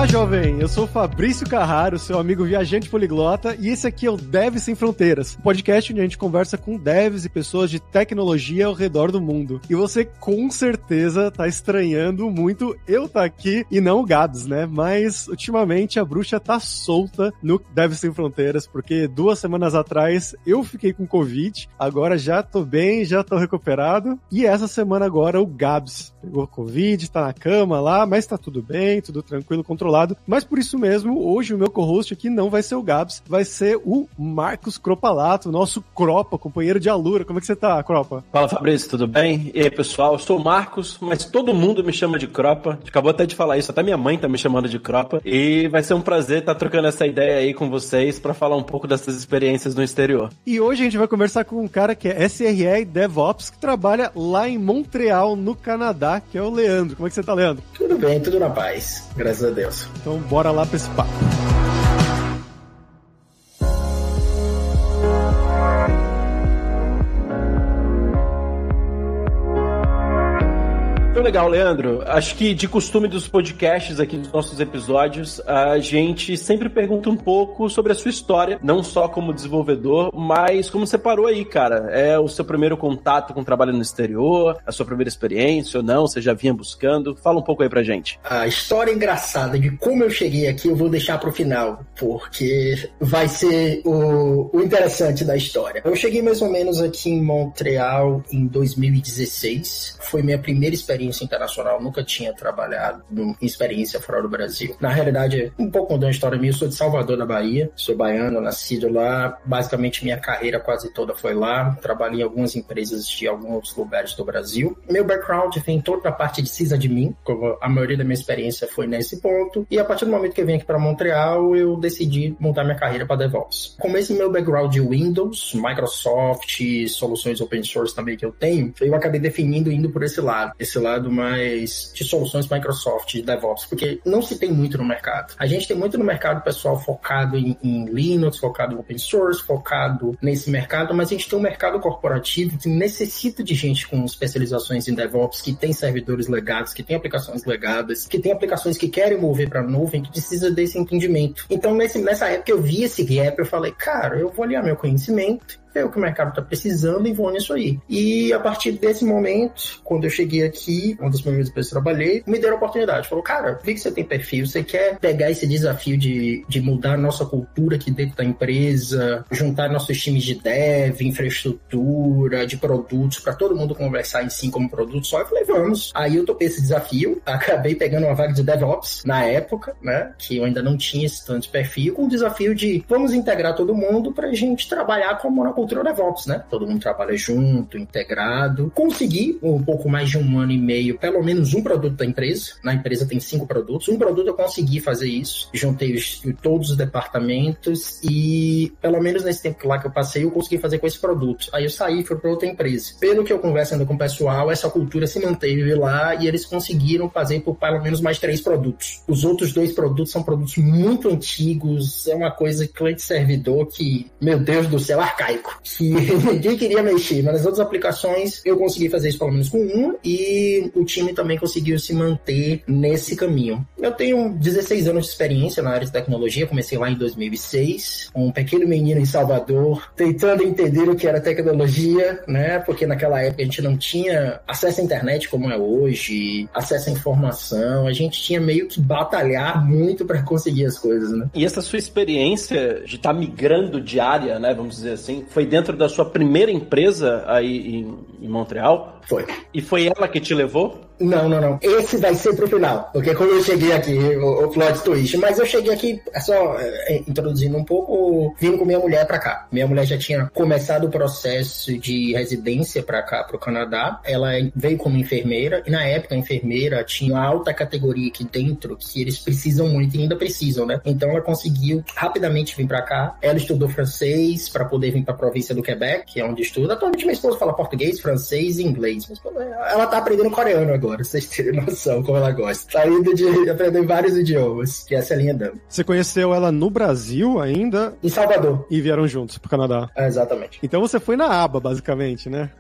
Olá, jovem! Eu sou o Fabrício Carraro, seu amigo viajante poliglota, e esse aqui é o Devs Sem Fronteiras, um podcast onde a gente conversa com devs e pessoas de tecnologia ao redor do mundo. E você com certeza tá estranhando muito eu tá aqui e não o Gabs, né? Mas ultimamente a bruxa tá solta no Devs Sem Fronteiras, porque 2 semanas atrás eu fiquei com Covid, agora já tô bem, já tô recuperado, e essa semana agora o Gabs pegou Covid, tá na cama lá, mas tá tudo bem, tudo tranquilo, controlado. Mas por isso mesmo, hoje o meu co-host aqui não vai ser o Gabs, vai ser o Marcos Cropalato, nosso Cropa, companheiro de Alura. Como é que você tá, Cropa? Fala, Fabrício, tudo bem? E aí, pessoal, eu sou o Marcos, mas todo mundo me chama de Cropa. Acabou até de falar isso, até minha mãe tá me chamando de Cropa. E vai ser um prazer estar trocando essa ideia aí com vocês pra falar um pouco dessas experiências no exterior. E hoje a gente vai conversar com um cara que é SRE DevOps, que trabalha lá em Montreal, no Canadá, que é o Leandro. Como é que você tá, Leandro? Tudo bem, tudo na paz, graças a Deus. Então bora lá pra esse papo. Então, legal, Leandro. Acho que de costume dos podcasts aqui dos nossos episódios, a gente sempre pergunta um pouco sobre a sua história, não só como desenvolvedor, mas como você parou aí, cara. É o seu primeiro contato com o trabalho no exterior, a sua primeira experiência ou não, você já vinha buscando? Fala um pouco aí pra gente. A história engraçada de como eu cheguei aqui eu vou deixar pro final, porque vai ser o interessante da história. Eu cheguei mais ou menos aqui em Montreal em 2016. Foi minha primeira experiência internacional, nunca tinha trabalhado em experiência fora do Brasil. Na realidade, um pouco da história minha, eu sou de Salvador, da Bahia, sou baiano, nascido lá, basicamente minha carreira quase toda foi lá, trabalhei em algumas empresas de alguns lugares do Brasil. Meu background vem toda a parte de sysadmin, como a maioria da minha experiência foi nesse ponto, e a partir do momento que eu vim aqui para Montreal, eu decidi montar minha carreira para DevOps. Como esse meu background de Windows, Microsoft, soluções open source também que eu tenho, eu acabei definindo indo por esse lado mais de soluções Microsoft, de DevOps, porque não se tem muito no mercado. A gente tem muito no mercado pessoal focado em Linux, focado em open source, focado nesse mercado, mas a gente tem um mercado corporativo que necessita de gente com especializações em DevOps, que tem servidores legados, que tem aplicações legadas, que tem aplicações que querem mover para a nuvem, que precisa desse entendimento. Então, nessa época eu vi esse gap, eu falei, cara, eu vou aliar meu conhecimento, ver o que o mercado está precisando e vou nisso aí. E a partir desse momento, quando eu cheguei aqui, uma das primeiras vezes que eu trabalhei, me deram a oportunidade. Falou, cara, vi que você tem perfil, você quer pegar esse desafio de mudar a nossa cultura aqui dentro da empresa, juntar nossos times de dev, infraestrutura, de produtos, para todo mundo conversar em si como produto só. Eu falei, vamos. Aí eu topei esse desafio, acabei pegando uma vaga de DevOps na época, né, que eu ainda não tinha esse tanto de perfil, com o desafio de vamos integrar todo mundo pra gente trabalhar como na cultura DevOps, né? Todo mundo trabalha junto, integrado. Consegui, um pouco mais de 1 ano e meio, pelo menos um produto da empresa. Na empresa tem 5 produtos. Um produto eu consegui fazer isso. Juntei todos os departamentos e, pelo menos nesse tempo lá que eu passei, eu consegui fazer com esse produto. Aí eu saí e fui para outra empresa. Pelo que eu conversando com o pessoal, essa cultura se manteve lá e eles conseguiram fazer por pelo menos mais 3 produtos. Os outros 2 produtos são produtos muito antigos. É uma coisa cliente-servidor que, meu Deus do céu, arcaico. Que ninguém queria mexer, mas nas outras aplicações eu consegui fazer isso pelo menos com uma e o time também conseguiu se manter nesse caminho. Eu tenho 16 anos de experiência na área de tecnologia, comecei lá em 2006, um pequeno menino em Salvador, tentando entender o que era tecnologia, né, porque naquela época a gente não tinha acesso à internet como é hoje, acesso à informação, a gente tinha meio que batalhar muito para conseguir as coisas, né. E essa sua experiência de estar migrando de área, né, vamos dizer assim, foi dentro da sua primeira empresa aí em Montreal? Foi. E foi ela que te levou? Não. Esse vai ser pro final, porque quando eu cheguei aqui, o plot twist, mas eu cheguei aqui, só introduzindo um pouco, vindo com minha mulher pra cá. Minha mulher já tinha começado o processo de residência pra cá, pro Canadá. Ela veio como enfermeira, e na época a enfermeira tinha uma alta categoria aqui dentro, que eles precisam muito e ainda precisam, né? Então ela conseguiu rapidamente vir pra cá. Ela estudou francês pra poder vir pra província do Quebec, que é onde estuda. Atualmente minha esposa fala português, francês e inglês. Mas ela tá aprendendo coreano agora, pra vocês terem noção como ela gosta. Tá indo de aprender vários idiomas, que essa é a linha dama. Você conheceu ela no Brasil ainda? Em Salvador. E vieram juntos pro Canadá. Exatamente. Então você foi na aba, basicamente, né?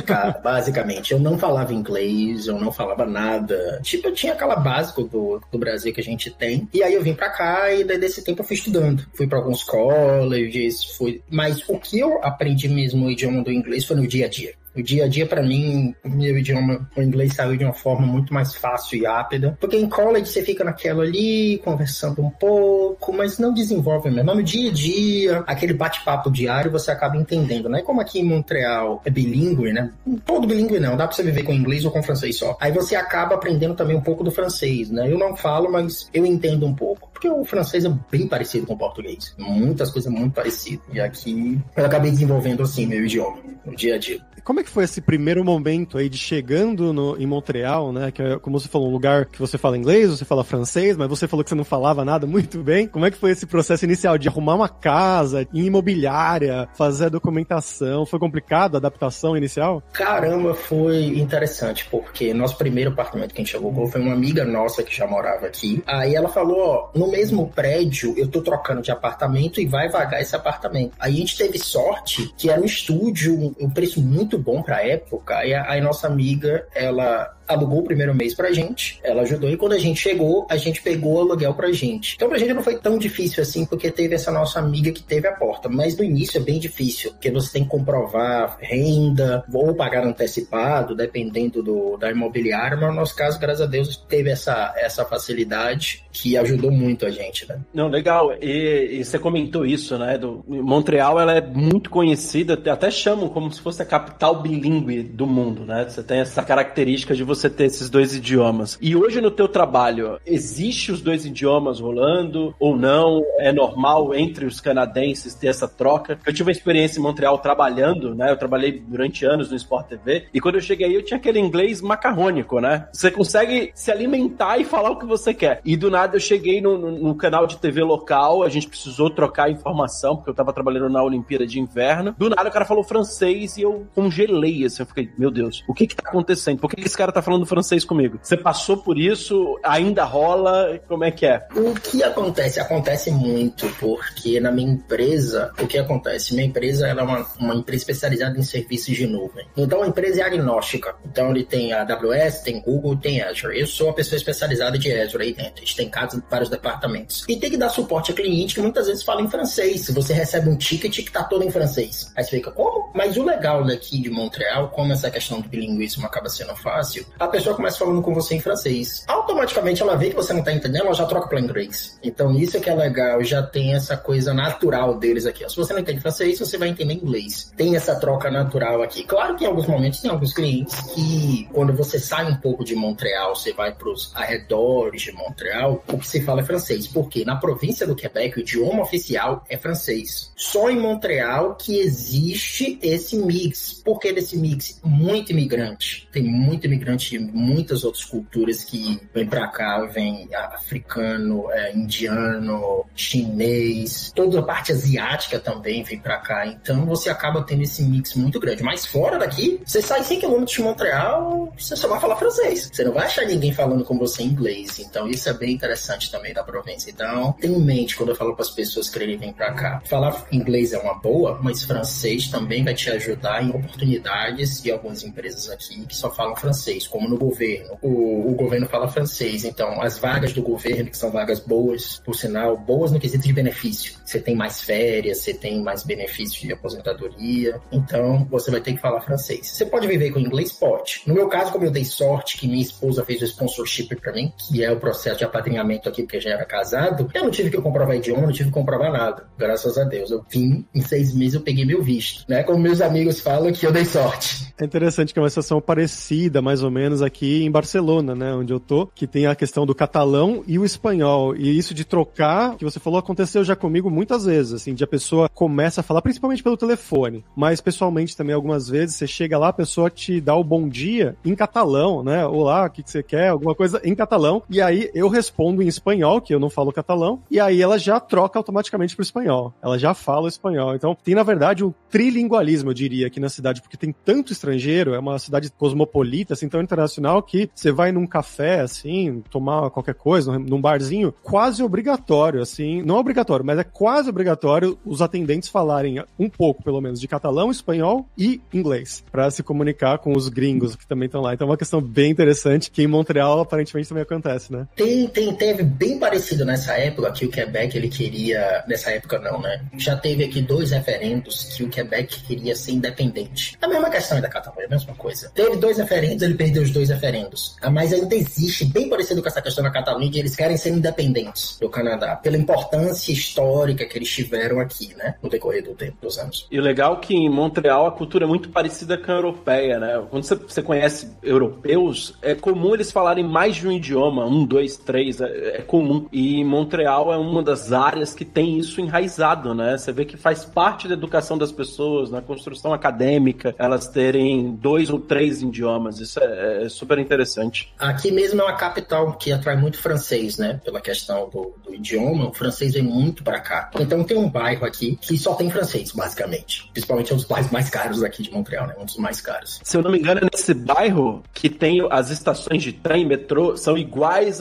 Cara, basicamente, eu não falava inglês, eu não falava nada. Tipo, eu tinha aquela básica do Brasil que a gente tem. E aí eu vim pra cá e daí desse tempo eu fui estudando. Fui pra alguns colleges, Mas o que eu aprendi mesmo o idioma do inglês foi no dia a dia. O dia a dia, pra mim, o inglês saiu de uma forma muito mais fácil e rápida. Porque em college você fica naquela ali, conversando um pouco, mas não desenvolve mesmo. Mas no dia a dia, aquele bate-papo diário, você acaba entendendo, né? Como aqui em Montreal é bilíngue, né? Todo bilíngue não, dá pra você viver com inglês ou com francês só. Aí você acaba aprendendo também um pouco do francês, né? Eu não falo, mas eu entendo um pouco. Porque o francês é bem parecido com o português. Muitas coisas muito parecidas. E aqui eu acabei desenvolvendo assim meu idioma, no dia a dia. Como é que foi esse primeiro momento aí de chegando em Montreal, né? Que é, como você falou, um lugar que você fala inglês, você fala francês, mas você falou que você não falava nada muito bem. Como é que foi esse processo inicial de arrumar uma casa, ir em imobiliária, fazer a documentação? Foi complicado a adaptação inicial? Caramba, foi interessante, porque nosso primeiro apartamento que a gente alugou foi uma amiga nossa que já morava aqui. Aí ela falou, ó, no mesmo prédio eu tô trocando de apartamento e vai vagar esse apartamento. Aí a gente teve sorte que era um estúdio, um preço muito bom pra época, e aí nossa amiga, ela alugou o primeiro mês pra gente, ela ajudou, e quando a gente chegou, a gente pegou o aluguel pra gente. Então pra gente não foi tão difícil assim, porque teve essa nossa amiga que teve a porta, mas no início é bem difícil, porque você tem que comprovar renda, ou pagar antecipado, dependendo da imobiliária, mas no nosso caso, graças a Deus, teve essa facilidade que ajudou muito a gente, né? Não, legal, e você comentou isso, né, Montreal, ela é muito conhecida, até chamam como se fosse a capital bilíngue do mundo, né, você tem essa característica de você ter esses dois idiomas. E hoje no teu trabalho, existe os dois idiomas rolando ou não? É normal entre os canadenses ter essa troca? Eu tive uma experiência em Montreal trabalhando, né? Eu trabalhei durante anos no Sport TV e quando eu cheguei aí eu tinha aquele inglês macarrônico, né? Você consegue se alimentar e falar o que você quer. E do nada eu cheguei no canal de TV local, a gente precisou trocar informação porque eu tava trabalhando na Olimpíada de Inverno. Do nada o cara falou francês e eu congelei, assim, eu fiquei, meu Deus, o que tá acontecendo? Por que esse cara tá falando francês comigo? Você passou por isso? Ainda rola? Como é que é? O que acontece? Acontece muito, porque na minha empresa, o que acontece? Minha empresa ela é uma empresa especializada em serviços de nuvem. Então a empresa é agnóstica. Então ele tem a AWS, tem Google, tem Azure. Eu sou a pessoa especializada de Azure aí dentro. A gente tem vários departamentos. E tem que dar suporte a cliente que muitas vezes fala em francês. Se você recebe um ticket que tá todo em francês. Aí você fica, como? Mas o legal daqui de Montreal, como essa questão do bilinguismo acaba sendo fácil, a pessoa começa falando com você em francês. Automaticamente ela vê que você não tá entendendo, ela já troca para inglês. Então isso é que é legal, já tem essa coisa natural deles aqui. Se você não entende francês, você vai entender inglês. Tem essa troca natural aqui. Claro que em alguns momentos tem alguns clientes que, quando você sai um pouco de Montreal, você vai pros arredores de Montreal, o que se fala é francês. Porque na província do Quebec, o idioma oficial é francês. Só em Montreal que existe esse mix. Por que desse mix? Muito imigrante. Tem muito imigrante de muitas outras culturas que vem pra cá, vem africano, indiano, chinês, toda a parte asiática também vem pra cá, então você acaba tendo esse mix muito grande, mas fora daqui, você sai 100 km de Montreal, você só vai falar francês, você não vai achar ninguém falando com você em inglês, então isso é bem interessante também da província. Então tenha em mente quando eu falo para as pessoas quererem vir pra cá, falar inglês é uma boa, mas francês também vai te ajudar em oportunidades e algumas empresas aqui que só falam francês, como no governo. O governo fala francês, então as vagas do governo, que são vagas boas, por sinal, boas no quesito de benefício. Você tem mais férias, você tem mais benefícios de aposentadoria, então você vai ter que falar francês. Você pode viver com inglês? Pode. No meu caso, como eu dei sorte que minha esposa fez o sponsorship pra mim, que é o processo de apadrinhamento aqui, porque já era casado, eu não tive que comprovar idioma, não tive que comprovar nada. Graças a Deus. Eu vim, em 6 meses eu peguei meu visto, né? Como meus amigos falam que eu dei sorte. É interessante que é uma situação parecida, mais ou menos, aqui em Barcelona, né, onde eu tô, que tem a questão do catalão e o espanhol. E isso de trocar, que você falou, aconteceu já comigo muitas vezes, assim, de a pessoa começa a falar, principalmente pelo telefone, mas pessoalmente também algumas vezes, você chega lá, a pessoa te dá o bom dia em catalão, né, olá, o que você quer, alguma coisa em catalão, e aí eu respondo em espanhol, que eu não falo catalão, e aí ela já troca automaticamente pro espanhol, ela já fala o espanhol. Então tem, na verdade, um trilingualismo, eu diria, aqui na cidade, porque tem tanto estrangeiro, é uma cidade cosmopolita, assim, tão internacional que você vai num café, assim, tomar qualquer coisa, num barzinho, quase obrigatório, assim, não é obrigatório, mas é quase obrigatório os atendentes falarem um pouco, pelo menos, de catalão, espanhol e inglês, para se comunicar com os gringos que também estão lá. Então é uma questão bem interessante, que em Montreal aparentemente também acontece, né? Teve bem parecido nessa época que o Quebec, ele queria, nessa época não, né? Já teve aqui 2 referendos que o Quebec queria ser independente. A mesma questão da Catalunha, a mesma coisa. Teve 2 referendos, ele perdeu os 2 referendos. Mas ainda existe, bem parecido com essa questão da Catalunha, que eles querem ser independentes do Canadá, pela importância histórica que eles tiveram aqui, né? No decorrer do tempo, dos anos. E o legal é que em Montreal a cultura é muito parecida com a europeia, né? Quando você conhece europeus, é comum eles falarem mais de um idioma, 1, 2, 3, é comum. E Montreal é uma das áreas que tem isso enraizado, né? Você vê que faz parte da educação das pessoas, na construção acadêmica, elas terem 2 ou 3 idiomas. Isso é super interessante. Aqui mesmo é uma capital que atrai muito francês, né? Pela questão do idioma, o francês vem muito pra cá. Então tem um bairro aqui que só tem francês, basicamente. Principalmente é um dos bairros mais caros aqui de Montreal, né? Um dos mais caros. Se eu não me engano, é nesse bairro que tem as estações de trem, metrô, são iguais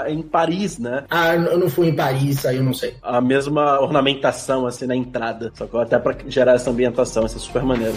em Paris, né? Ah, eu não fui em Paris, aí eu não sei. A mesma ornamentação, assim, na entrada. Só que até pra gerar essa ambientação, isso é super maneiro.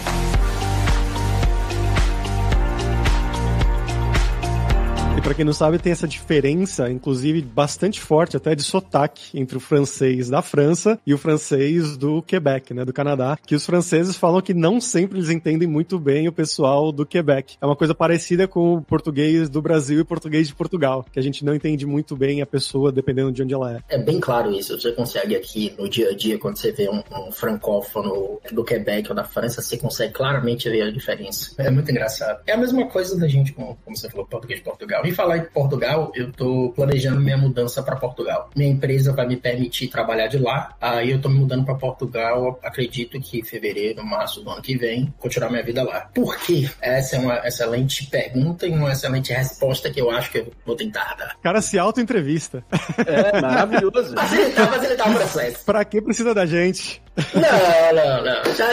E pra quem não sabe, tem essa diferença, inclusive bastante forte até de sotaque entre o francês da França e o francês do Quebec, né, do Canadá, que os franceses falam que não sempre eles entendem muito bem o pessoal do Quebec. É uma coisa parecida com o português do Brasil e o português de Portugal, que a gente não entende muito bem a pessoa dependendo de onde ela é. É bem claro isso, você consegue aqui no dia a dia, quando você vê um francófono do Quebec ou da França, você consegue claramente ver a diferença. É muito engraçado. É a mesma coisa da gente, como você falou, português de Portugal. E falar em Portugal, eu tô planejando minha mudança para Portugal. Minha empresa vai me permitir trabalhar de lá, aí eu tô me mudando para Portugal, acredito que em fevereiro, março do ano que vem, continuar minha vida lá. Por quê? Essa é uma excelente pergunta e uma excelente resposta que eu acho que eu vou tentar dar. O cara se auto-entrevista. É, maravilhoso. Facilitar o processo. Pra que precisa da gente? Não. Já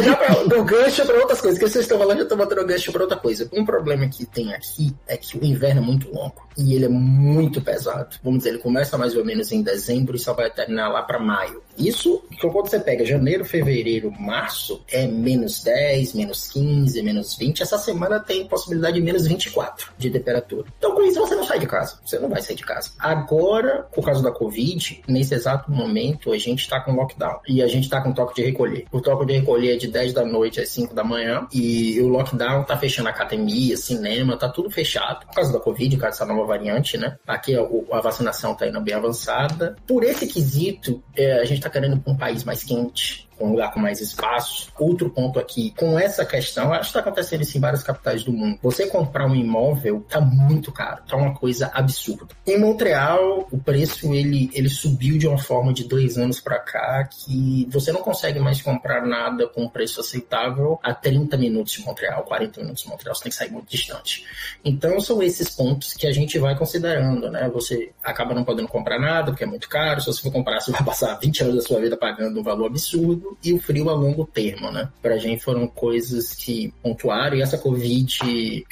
dou gancho pra outras coisas. Que vocês estão falando, eu tô botando gancho pra outra coisa. Um problema que tem aqui é que o inverno é muito longo. E ele é muito pesado. Vamos dizer, ele começa mais ou menos em dezembro e só vai terminar lá pra maio. Isso, quando você pega janeiro, fevereiro, março, é menos 10, menos 15, menos 20. Essa semana tem possibilidade de menos 24 de temperatura. Então, com isso, você não sai de casa. Você não vai sair de casa. Agora, por causa da Covid, nesse exato momento, a gente tá com lockdown. E a gente tá com toque de recolher. O toque de recolher é de 10 da noite às 5 da manhã. E o lockdown tá fechando academia, cinema, tá tudo fechado. Por causa da Covid, por causa dessa nova variante, né? Aqui a vacinação tá indo bem avançada. Por esse quesito, a gente tá querendo ir pra um país mais quente, um lugar com mais espaço. Outro ponto aqui, com essa questão, acho que está acontecendo isso em várias capitais do mundo. Você comprar um imóvel tá muito caro, tá uma coisa absurda. Em Montreal, o preço ele subiu de uma forma de 2 anos para cá que você não consegue mais comprar nada com um preço aceitável a 30 minutos de Montreal, 40 minutos de Montreal, você tem que sair muito distante. Então são esses pontos que a gente vai considerando, né? Você acaba não podendo comprar nada porque é muito caro, se você for comprar, você vai passar 20 anos da sua vida pagando um valor absurdo. E o frio a longo termo, né? Pra gente foram coisas que pontuaram. E essa Covid,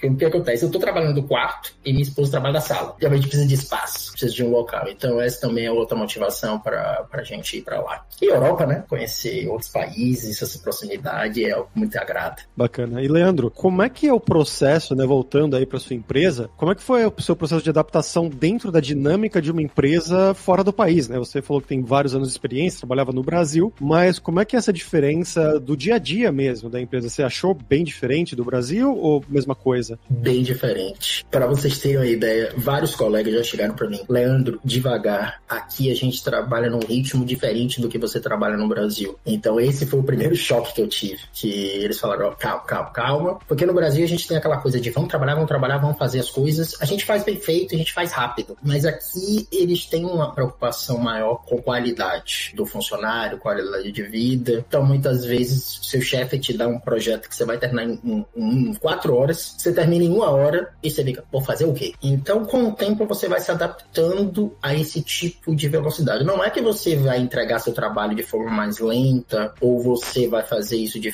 o que acontece? Eu tô trabalhando do quarto e minha esposa trabalha da sala. E a gente precisa de espaço, precisa de um local. Então essa também é outra motivação pra gente ir pra lá. E Europa, né? Conhecer outros países, essa proximidade é algo que muito agrada. Bacana. E Leandro, como é que é o processo, né? Voltando aí pra sua empresa, como é que foi o seu processo de adaptação dentro da dinâmica de uma empresa fora do país, né? Você falou que tem vários anos de experiência, trabalhava no Brasil, mas como é que é essa diferença do dia a dia mesmo da empresa? Você achou bem diferente do Brasil ou mesma coisa? Bem diferente. Para vocês terem uma ideia, vários colegas já chegaram para mim. Leandro, devagar, aqui a gente trabalha num ritmo diferente do que você trabalha no Brasil. Então esse foi o primeiro choque que eu tive, que eles falaram, calma, porque no Brasil a gente tem aquela coisa de vamos trabalhar, vamos fazer as coisas, a gente faz bem feito, a gente faz rápido, mas aqui eles têm uma preocupação maior com qualidade do funcionário, qualidade de vida, vida. Então, muitas vezes, seu chefe te dá um projeto que você vai terminar em 4 horas, você termina em 1 hora e você fica, vou fazer o quê? Então, com o tempo, você vai se adaptando a esse tipo de velocidade. Não é que você vai entregar seu trabalho de forma mais lenta ou você vai fazer isso de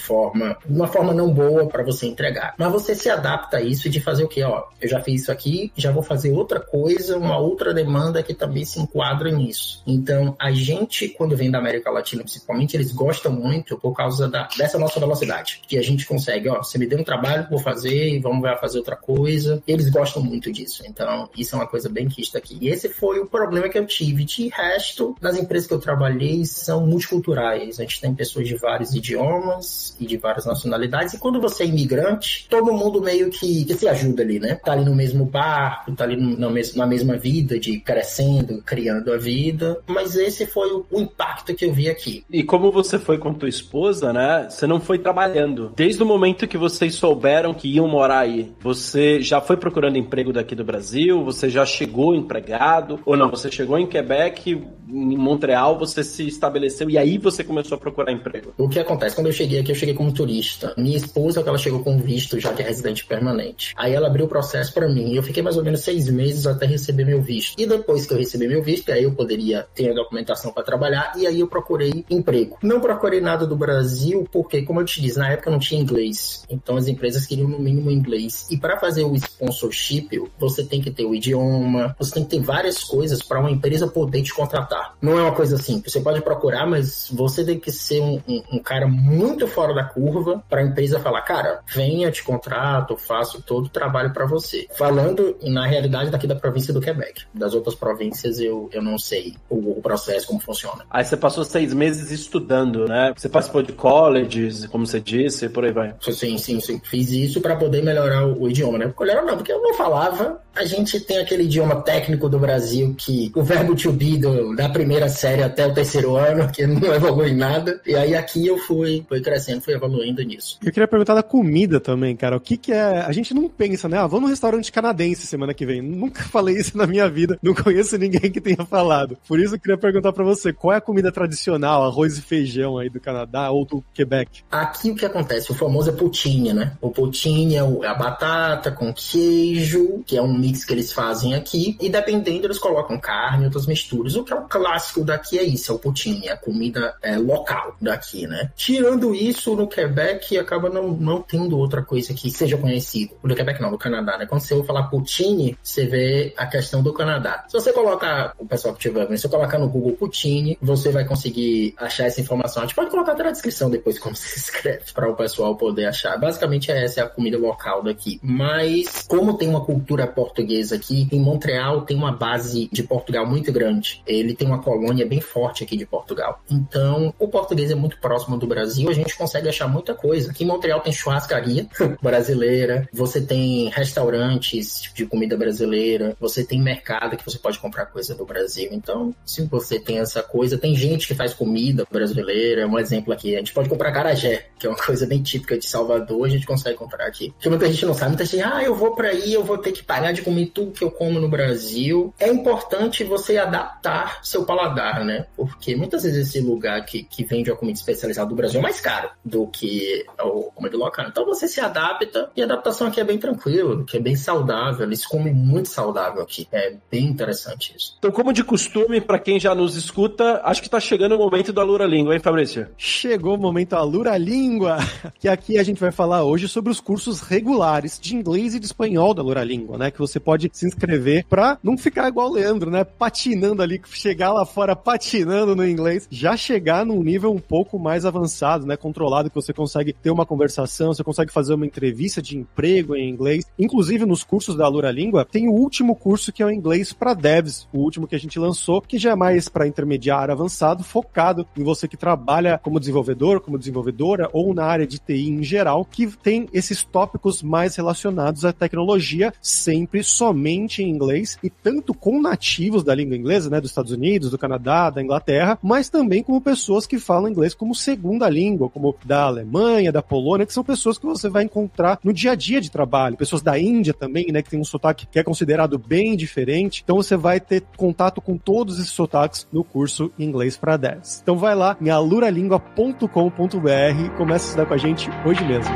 uma forma não boa para você entregar. Mas você se adapta a isso de fazer o quê? Ó, eu já fiz isso aqui, já vou fazer outra coisa, uma outra demanda que também se enquadra nisso. Então, a gente, quando vem da América Latina, principalmente, eles gostam muito por causa dessa nossa velocidade. Que a gente consegue, ó, você me deu um trabalho, vou fazer e vamos fazer outra coisa. Eles gostam muito disso. Então, isso é uma coisa bem quista aqui. E esse foi o problema que eu tive. De resto, das empresas que eu trabalhei são multiculturais. A gente tem pessoas de vários idiomas e de várias nacionalidades. E quando você é imigrante, todo mundo meio que se ajuda ali, né? Tá ali no mesmo barco, tá ali na mesma vida, de crescendo, criando a vida. Mas esse foi o impacto que eu vi aqui. E como você foi com tua esposa, né? Você não foi trabalhando. Desde o momento que vocês souberam que iam morar aí, você já foi procurando emprego daqui do Brasil? Você já chegou empregado? Ou não? Você chegou em Quebec, em Montreal, você se estabeleceu e aí você começou a procurar emprego? O que acontece? Quando eu cheguei aqui, eu cheguei como turista. Minha esposa, ela chegou com visto, já que é residente permanente. Aí ela abriu o processo pra mim. Eu fiquei mais ou menos 6 meses até receber meu visto. E depois que eu recebi meu visto, aí eu poderia ter a documentação para trabalhar e aí eu procurei emprego. Não procurei nada do Brasil porque, como eu te disse, na época não tinha inglês. Então as empresas queriam no mínimo inglês. E para fazer o sponsorship, você tem que ter o idioma, você tem que ter várias coisas para uma empresa poder te contratar. Não é uma coisa simples. Você pode procurar, mas você tem que ser um cara muito fora da curva para a empresa falar, cara, venha, te contrato, faço todo o trabalho para você. Falando na realidade daqui da província do Quebec. Das outras províncias eu não sei o processo, como funciona. Aí você passou 6 meses estudando, né? Você participou de colleges, como você disse, e por aí vai. Sim. Fiz isso para poder melhorar o idioma, né? Melhorar não, porque eu não falava. A gente tem aquele idioma técnico do Brasil que o verbo to be da primeira série até o 3º ano, que não evolui em nada. E aí aqui eu fui crescendo, fui evoluindo nisso. Eu queria perguntar da comida também, cara. O que é... A gente não pensa, né? Vamos no restaurante canadense semana que vem. Nunca falei isso na minha vida. Não conheço ninguém que tenha falado. Por isso eu queria perguntar pra você, qual é a comida tradicional, arroz e feijão aí do Canadá ou do Quebec? Aqui o que acontece? O famoso é poutine, né? O poutine é a batata com queijo, que é um mix que eles fazem aqui, e dependendo eles colocam carne, outras misturas. O que é o clássico daqui é isso, é o poutine, é a comida local daqui, né? Tirando isso, no Quebec acaba não tendo outra coisa que seja conhecida. No Quebec não, no Canadá, né? Quando você ouve falar poutine, você vê a questão do Canadá. Se você colocar, o pessoal que tiver vendo, se você colocar no Google poutine, você vai conseguir achar essa informação. A gente pode colocar até na descrição depois como se escreve, para o pessoal poder achar. Basicamente essa é a comida local daqui. Mas como tem uma cultura portuguesa aqui, em Montreal tem uma base de Portugal muito grande. Ele tem uma colônia bem forte aqui de Portugal. Então, o português é muito próximo do Brasil, a gente consegue achar muita coisa. Aqui em Montreal tem churrascaria brasileira, você tem restaurantes de comida brasileira, você tem mercado que você pode comprar coisa do Brasil. Então, se você tem essa coisa, tem gente que faz comida brasileira. Um exemplo aqui, a gente pode comprar acarajé, que é uma coisa bem típica de Salvador, a gente consegue comprar aqui. Porque muita gente não sabe, muita gente, eu vou pra aí, eu vou ter que parar de comer tudo que eu como no Brasil. É importante você adaptar seu paladar, né? Porque muitas vezes esse lugar que vende a comida especializada do Brasil é mais caro do que a comida local. Então você se adapta, e a adaptação aqui é bem tranquila, que é bem saudável, eles comem muito saudável aqui. É bem interessante isso. Então, como de costume, pra quem já nos escuta, acho que tá chegando o momento do Alura Língua, hein, Fabrício? Chegou o momento Alura Língua, que aqui a gente vai falar hoje sobre os cursos regulares de inglês e de espanhol da Alura Língua, né? Que você pode se inscrever pra não ficar igual o Leandro, né? Patinando ali, chegar lá fora patinando no inglês, já chegar num nível um pouco mais avançado, né? Controlado, que você consegue ter uma conversação, você consegue fazer uma entrevista de emprego em inglês. Inclusive, nos cursos da Alura Língua, tem o último curso que é o inglês para devs, o último que a gente lançou, que já é mais para intermediário avançado, focado em você que trabalha como desenvolvedor, como desenvolvedora ou na área de TI em geral, que tem esses tópicos mais relacionados à tecnologia, sempre somente em inglês, e tanto com nativos da língua inglesa, né, dos Estados Unidos, do Canadá, da Inglaterra, mas também como pessoas que falam inglês como segunda língua, como da Alemanha, da Polônia, que são pessoas que você vai encontrar no dia a dia de trabalho, pessoas da Índia também, né, que tem um sotaque que é considerado bem diferente, então você vai ter contato com todos esses sotaques no curso Inglês para Devs. Então vai lá em aluralingua.com.br. Começa a estudar com a gente hoje mesmo.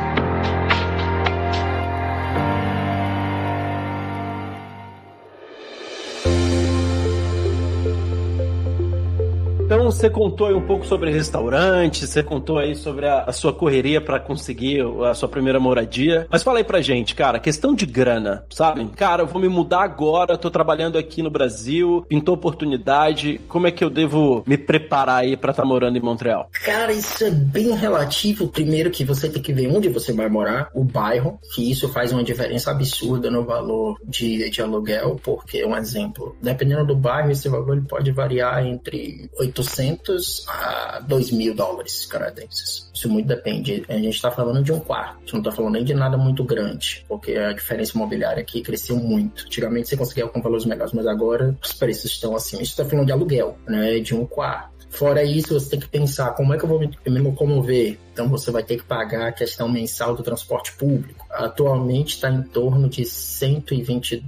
Então, você contou aí um pouco sobre restaurante, você contou aí sobre a sua correria pra conseguir a sua primeira moradia. Mas fala aí pra gente, cara, questão de grana, sabe? Cara, eu vou me mudar agora, tô trabalhando aqui no Brasil, pintou oportunidade, como é que eu devo me preparar aí pra estar morando em Montreal? Cara, isso é bem relativo. Primeiro que você tem que ver onde você vai morar, o bairro, que isso faz uma diferença absurda no valor de aluguel, porque, um exemplo, dependendo do bairro, esse valor ele pode variar entre $800 a $2.000 canadenses. Isso muito depende. A gente está falando de um quarto, não está falando nem de nada muito grande, porque a diferença imobiliária aqui cresceu muito. Antigamente você conseguia com valores melhores, mas agora os preços estão assim. Isso está falando de aluguel, né? De um quarto. Fora isso, você tem que pensar como é que eu vou me locomover. Então você vai ter que pagar a questão mensal do transporte público. Atualmente está em torno de $120,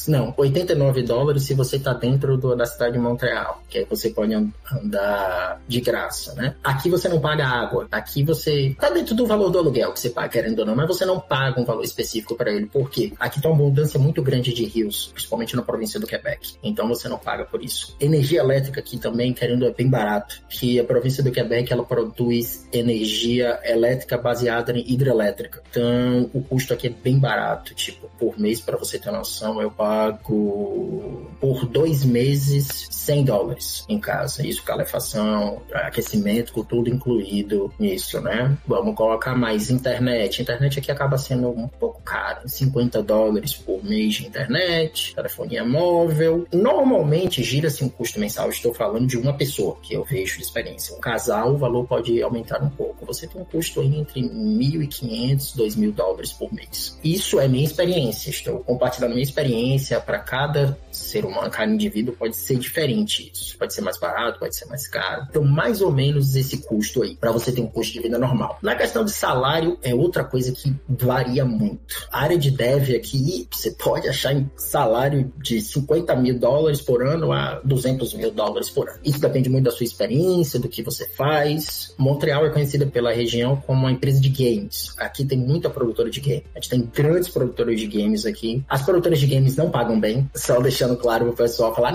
não, $89 se você está dentro da cidade de Montreal, que aí você pode andar de graça, né? Aqui você não paga água, aqui você está dentro do valor do aluguel que você paga, querendo ou não, mas você não paga um valor específico para ele. Por quê? Aqui tem uma abundância muito grande de rios, principalmente na província do Quebec, então você não paga por isso. Energia elétrica aqui também, querendo, é bem barato, que a província do Quebec, ela produz energia elétrica baseada em hidrelétrica. Então, o custo aqui é bem barato. Tipo, por mês, para você ter noção, eu pago por 2 meses $100 em casa. Isso, calefação, aquecimento, com tudo incluído nisso, né? Vamos colocar mais internet. Internet aqui acaba sendo um pouco caro. $50 por mês de internet, telefonia móvel. Normalmente, gira-se um custo mensal. Estou falando de uma pessoa, que eu vejo de experiência. Um casal, o valor pode aumentar um pouco. Você tem um custo aí entre $1.500 e $2.000 por mês. Isso é minha experiência. Estou compartilhando minha experiência. Para cada ser humano, cada indivíduo, pode ser diferente isso. Pode ser mais barato, pode ser mais caro. Então, mais ou menos esse custo aí, para você ter um custo de vida normal. Na questão de salário, é outra coisa que varia muito. A área de dev aqui, você pode achar em salário de $50.000 por ano a $200.000 por ano. Isso depende muito da sua experiência, do que você faz. Montreal é conhecida pela região como uma empresa de games. Aqui tem muita produtora de games. A gente tem grandes produtoras de games aqui. As produtoras de games não pagam bem, só deixando claro pro pessoal falar,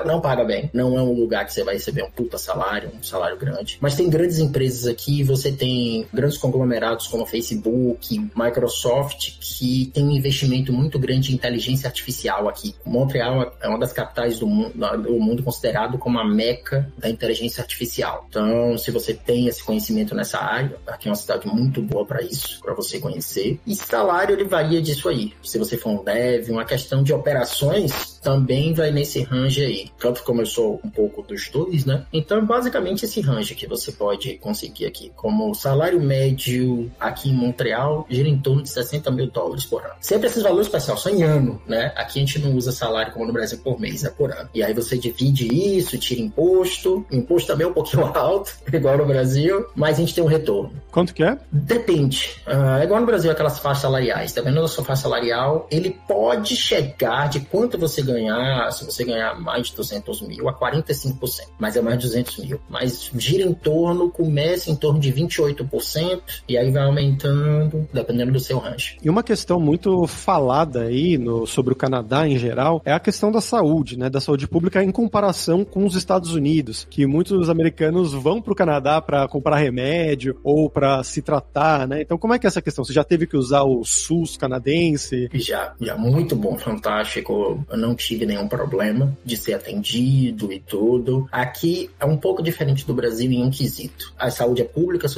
não paga bem. Não é um lugar que você vai receber um puta salário, um salário grande. Mas tem grandes empresas aqui, você tem grandes conglomerados como Facebook, Microsoft, que tem um investimento muito grande em inteligência artificial aqui. Montreal é uma das capitais do mundo considerado como a meca da inteligência artificial. Então, se você tem esse conhecimento nessa área, aqui é uma cidade muito boa para isso, para você conhecer. E salário, ele varia disso aí. Se você for um dev, uma questão de operações, também vai nesse range aí. Tanto como eu sou um pouco dos dois, né? Então, basicamente, esse range que você pode conseguir aqui. Como o salário médio aqui em Montreal gira em torno de $60.000 por ano. Sempre esses valores, pessoal, são em ano, né? Aqui a gente não usa salário como no Brasil por mês, é por ano. E aí você divide isso, tira imposto. O imposto também é um pouquinho alto, igual no Brasil, mas a gente tem um retorno. Quanto que é? Depende. É igual no Brasil, aquelas faixas salariais. Dependendo da sua faixa salarial, ele pode chegar de quanto você ganhar, se você ganhar mais de $200.000, a 45%. Mas é mais de $200.000. Mas gira em torno, começa em torno de 28%, e aí vai aumentando, dependendo do seu rancho. E uma questão muito falada aí sobre o Canadá em geral é a questão da saúde, né? Da saúde pública em comparação com os Estados Unidos, que muitos americanos vão pro Canadá para comprar remédio ou para se tratar, né? Então, como é que é essa questão? Você já teve que usar o SUS canadense? Já muito bom, fantástico. Eu não tive nenhum problema de ser atendido e tudo. Aqui é um pouco diferente do Brasil em um quesito. A saúde é pública,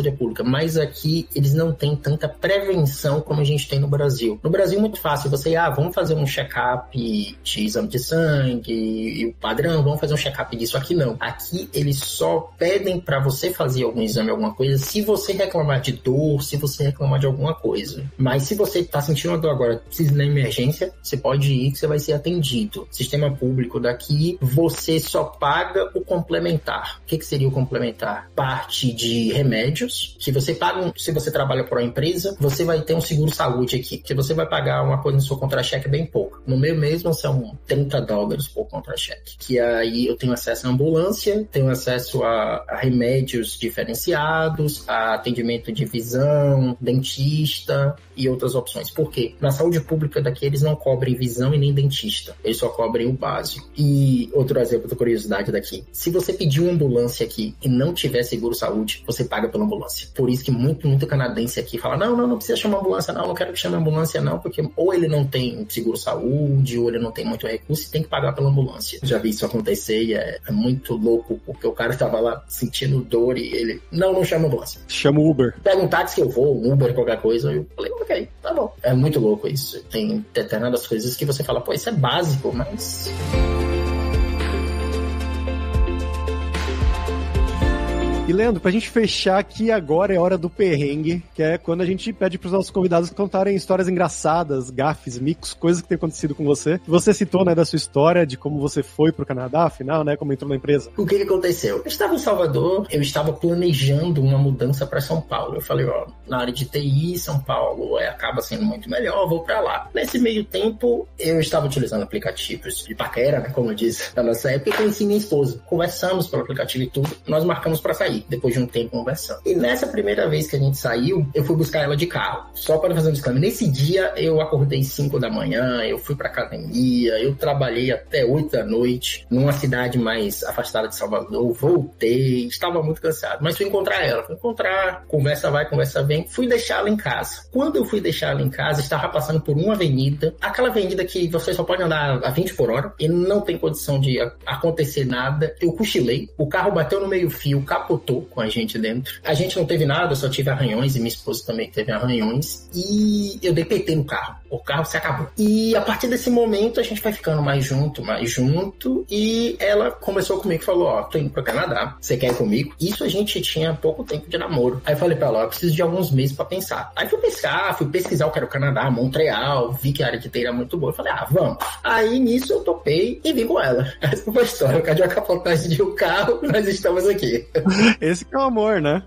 mas aqui eles não têm tanta prevenção como a gente tem no Brasil. No Brasil é muito fácil, você, vamos fazer um check-up de exame de sangue e o padrão, vamos fazer um check-up disso. Aqui não. Aqui eles só pedem para você fazer algum exame, alguma coisa, se você reclamar de dor, se você reclamar de alguma coisa. Mas se você tá sentindo uma dor agora, precisa ir na emergência, você pode ir que você vai ser atendido. certo? Sistema público daqui, você só paga o complementar. O que seria o complementar? Parte de remédios, que você paga, se você trabalha para uma empresa, você vai ter um seguro-saúde aqui, que você vai pagar uma coisa no seu contra-cheque bem pouco. No meu mesmo são $30 por contra-cheque, que aí eu tenho acesso à ambulância, tenho acesso a remédios diferenciados, a atendimento de visão, dentista e outras opções. Por quê? Na saúde pública daqui eles não cobrem visão e nem dentista, eles só cobrem o básico. E outro exemplo da curiosidade daqui, se você pedir uma ambulância aqui e não tiver seguro-saúde, você paga pela ambulância. Por isso que muito canadense aqui fala, não precisa chamar ambulância não quero que chame ambulância não, porque ou ele não tem seguro-saúde, ou ele não tem muito recurso e tem que pagar pela ambulância. Já vi isso acontecer e é muito louco, porque o cara estava lá sentindo dor e ele, não chama ambulância. Chama o Uber. Pega um táxi que eu vou, um Uber, qualquer coisa, eu falei, ok, tá bom. É muito louco isso. Tem determinadas coisas que você fala, pô, isso é básico, mas... E, Leandro, pra gente fechar aqui agora é hora do perrengue, que é quando a gente pede pros nossos convidados contarem histórias engraçadas, gafes, micos, coisas que tem acontecido com você. Você citou, né, da sua história, de como você foi pro Canadá, afinal, né, como entrou na empresa. O que aconteceu? Eu estava em Salvador, eu estava planejando uma mudança para São Paulo. Eu falei, na área de TI, São Paulo acaba sendo muito melhor, vou para lá. Nesse meio tempo, eu estava utilizando aplicativos de paquera, né, como eu disse, na nossa época, e conheci minha esposa. Conversamos pelo aplicativo e tudo, nós marcamos para sair, depois de um tempo conversando. E nessa primeira vez que a gente saiu, eu fui buscar ela de carro, só para fazer um disclaimer. Nesse dia, eu acordei 5 da manhã, eu fui pra academia, eu trabalhei até 8 da noite, numa cidade mais afastada de Salvador, voltei, estava muito cansado, mas fui encontrar ela, conversa vai, conversa vem, fui deixar ela em casa. Quando eu fui deixar ela em casa, estava passando por uma avenida, aquela avenida que você só pode andar a 20 por hora, e não tem condição de acontecer nada. Eu cochilei, o carro bateu no meio-fio, capotou com a gente dentro. A gente não teve nada, eu só tive arranhões, e minha esposa também teve arranhões, e eu dei PT no carro. O carro se acabou. E a partir desse momento, a gente vai ficando mais junto, e ela começou comigo e falou, tô indo pro Canadá, você quer ir comigo? Isso a gente tinha pouco tempo de namoro. Aí eu falei pra ela, eu preciso de alguns meses pra pensar. Aí fui pesquisar o que era o Canadá, Montreal, vi que a área de TI era muito boa. Eu falei, vamos. Aí nisso eu topei e vim com ela. Essa foi a história. Cadê a capotagem de um carro? Nós estamos aqui. Esse que é o amor, né?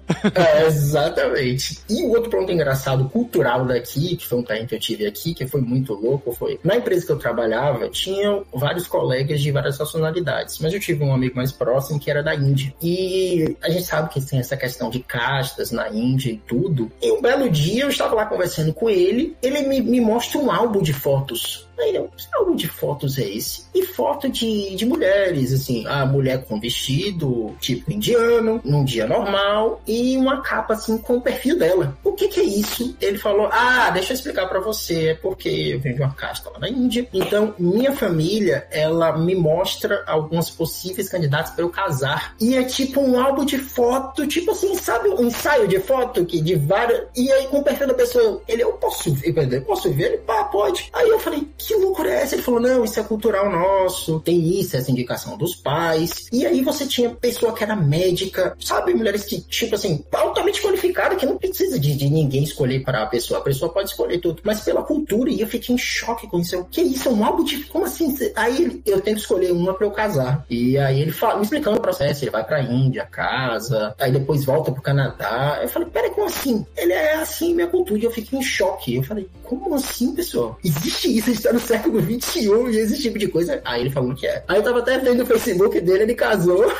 Exatamente. E o outro ponto engraçado cultural daqui, que foi um perrengue que eu tive aqui, que foi muito louco, foi... Na empresa que eu trabalhava, tinha vários colegas de várias nacionalidades, mas eu tive um amigo mais próximo que era da Índia. E a gente sabe que tem essa questão de castas na Índia e tudo. E um belo dia eu estava lá conversando com ele me mostra um álbum de fotos. Aí eu, que álbum de fotos é esse? E foto de mulheres, assim, a mulher com vestido tipo indiano, num dia normal, e uma capa assim com o perfil dela. O que é isso? Ele falou, deixa eu explicar pra você, é porque eu venho de uma casta lá na Índia, então minha família, ela me mostra algumas possíveis candidatas pra eu casar, e é tipo um álbum de foto, tipo assim, sabe, um ensaio de foto que de várias, e aí com o perfil da pessoa, eu posso ver? Ele, pode. Aí eu falei, que loucura é essa? Ele falou, não, isso é cultural nosso, tem isso, essa indicação dos pais. E aí você tinha pessoa que era médica, sabe, mulheres que, tipo assim, altamente qualificada, que não precisa de ninguém escolher para a pessoa pode escolher tudo, mas pela cultura, e eu fiquei em choque com isso. Que isso? É um álbum de... Como assim? Aí eu tenho que escolher uma para eu casar. E aí ele me explicando o processo, ele vai pra Índia, casa, aí depois volta pro Canadá. Eu falei, peraí, como assim? Ele é assim, minha cultura, e eu fiquei em choque. Eu falei, como assim, pessoal? Existe isso? A gente tá no século XXI e esse tipo de coisa. Aí ele falou que é. Aí eu tava até vendo o Facebook dele, ele casou,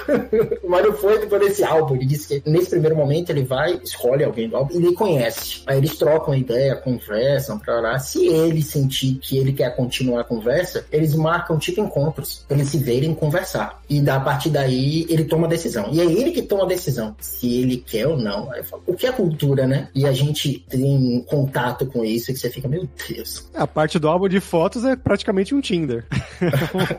mas não foi por esse álbum. Ele disse que nesse primeiro momento ele vai, escolhe alguém do álbum e ele conhece. Aí eles trocam ideia, conversam pra lá. Se ele sentir que ele quer continuar a conversa, eles marcam tipo encontros pra eles se verem e conversar. E a partir daí ele toma a decisão. E é ele que toma a decisão se ele quer ou não. Aí eu falo, o que é cultura, né? E a gente tem contato com isso que você fica, meu Deus. A parte do álbum de fotos é praticamente um Tinder.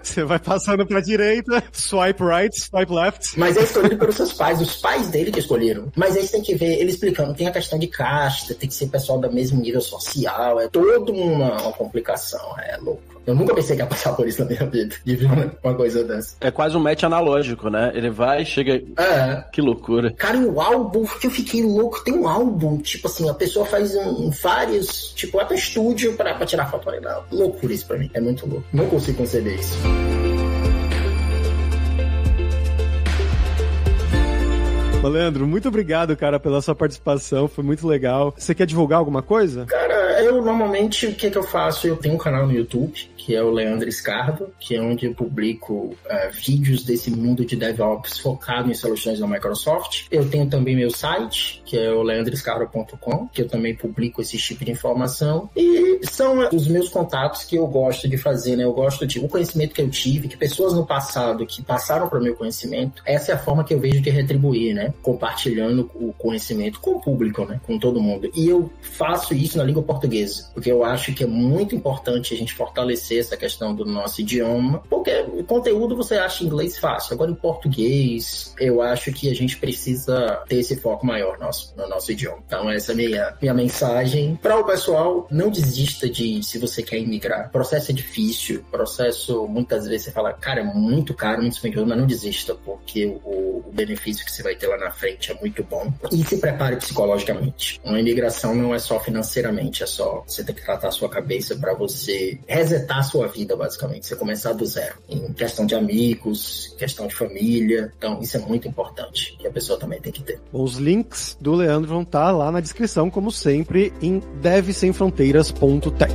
Você vai passando pra direita, swipe right, swipe left. Mas é escolhido pelos seus pais, os pais dele que escolheram. Mas aí você tem que ver, ele explicando, tem a questão de casta, tem que ser pessoal do mesmo nível social, é toda uma complicação, é louco. Eu nunca pensei que ia passar por isso na minha vida, de ver uma coisa dessa. É quase um match analógico, né? Ele vai, chega... Que loucura. Cara, e o álbum, que eu fiquei louco, tem um álbum, tipo assim, a pessoa faz vários, tipo, até estúdio pra tirar foto. Falei, não, loucura isso pra mim, é muito louco. Não consigo conceber isso. Leandro, muito obrigado, cara, pela sua participação, foi muito legal. Você quer divulgar alguma coisa? Cara, eu normalmente, o que eu faço? Eu tenho um canal no YouTube, que é o Leandro Scardo, que é onde eu publico vídeos desse mundo de DevOps focado em soluções da Microsoft. Eu tenho também meu site, que é o leandroscardo.com, que eu também publico esse tipo de informação. E são os meus contatos que eu gosto de fazer, né? Eu gosto de o conhecimento que eu tive, que pessoas no passado que passaram para o meu conhecimento, essa é a forma que eu vejo de retribuir, né? Compartilhando o conhecimento com o público, né? Com todo mundo. E eu faço isso na língua portuguesa, porque eu acho que é muito importante a gente fortalecer essa questão do nosso idioma, porque o conteúdo você acha em inglês fácil, agora em português eu acho que a gente precisa ter esse foco maior no nosso idioma. Então essa é minha mensagem para o pessoal. Não desista se você quer imigrar. O processo é difícil, muitas vezes você fala, cara, é muito caro, muito dispendioso, mas não desista, porque o benefício que você vai ter lá na frente é muito bom. E se prepare psicologicamente. Uma imigração não é só financeiramente, você tem que tratar a sua cabeça para você resetar a sua vida, basicamente. Você começar do zero. Em questão de amigos, questão de família. Então, isso é muito importante. Que a pessoa também tem que ter. Bom, os links do Leandro vão estar lá na descrição, como sempre, em devsemfronteiras.tech.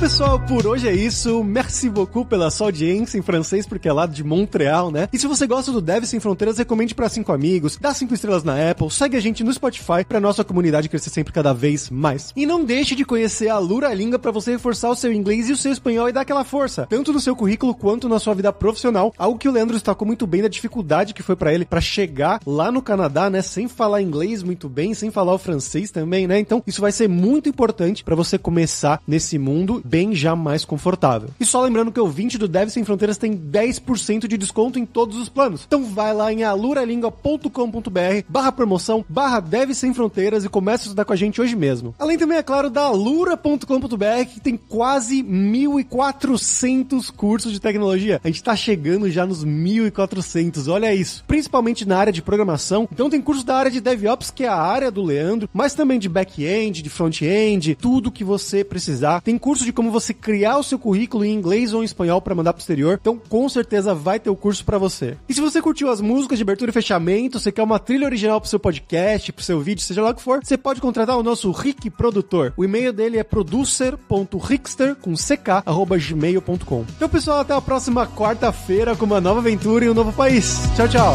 Pessoal, por hoje é isso. Merci beaucoup pela sua audiência em francês, porque é lá de Montreal, né? E se você gosta do Dev Sem Fronteiras, recomende para 5 amigos, dá 5 estrelas na Apple, segue a gente no Spotify pra nossa comunidade crescer sempre cada vez mais. E não deixe de conhecer a Luralinga para você reforçar o seu inglês e o seu espanhol e dar aquela força, tanto no seu currículo quanto na sua vida profissional, algo que o Leandro destacou muito bem da dificuldade que foi para ele para chegar lá no Canadá, né, sem falar inglês muito bem, sem falar o francês também, né? Então, isso vai ser muito importante para você começar nesse mundo bem já mais confortável. E só lembrando que o ouvinte do Dev Sem Fronteiras tem 10% de desconto em todos os planos. Então vai lá em aluralingua.com.br/promoção/Dev Sem Fronteiras e comece a estudar com a gente hoje mesmo. Além também, é claro, da alura.com.br, que tem quase 1.400 cursos de tecnologia. A gente tá chegando já nos 1.400, olha isso. Principalmente na área de programação. Então tem curso da área de DevOps, que é a área do Leandro, mas também de back-end, de front-end, tudo que você precisar. Tem curso de como você criar o seu currículo em inglês ou em espanhol para mandar pro exterior. Então, com certeza vai ter o curso para você. E se você curtiu as músicas de abertura e fechamento, você quer uma trilha original pro seu podcast, pro seu vídeo, seja lá o que for, você pode contratar o nosso Rick Produtor. O e-mail dele é producer.rickster@gmail.com. Então, pessoal, até a próxima quarta-feira com uma nova aventura em um novo país. Tchau, tchau.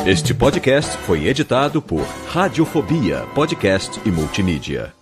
Este podcast foi editado por Radiofobia, podcast e multimídia.